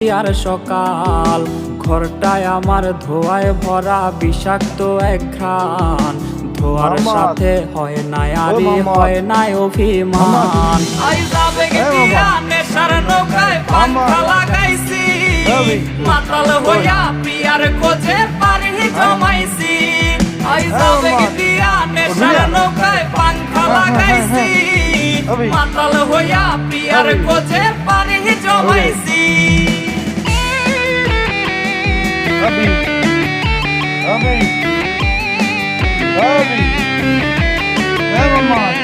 আর সকাল ঘরটায় আমার ধোঁয়ায় ভরা বিষাক্ত এক ঘ্রাণ। ধোঁয়ার সাথে হয় না আরে হয় না অভিমান। নেশার নৌকায় পাঙ্খা লাগাইছি, মাতাল হইয়া পিয়ার খোঁজে পানি জমাইছি। নেশার নৌকায় পাঙ্খা লাগাইছি, মাতাল হইয়া পিয়ার খোঁজে পানি জমাইছি। अभी अभी अभी ए मोहम्मद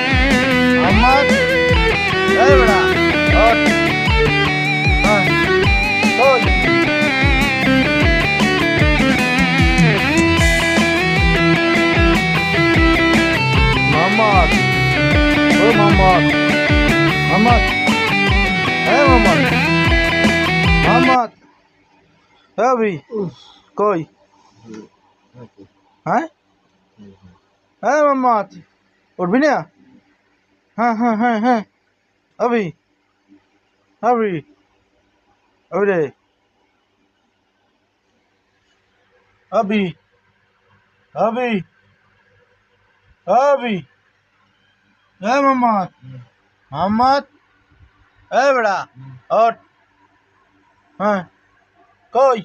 मोहम्मद ए बड़ा और हाँ कोई मोहम्मद ओ मोहम्मद मोहम्मद ए मोहम्मद मोहम्मद अभी कोई हैं मोहम्मद उठ भी नहीं हाँ हाँ हाँ हाँ अभी अभी अभी रे अभी अभी अभी मोहम्मद मोहम्मद ए बड़ा और हाँ कोई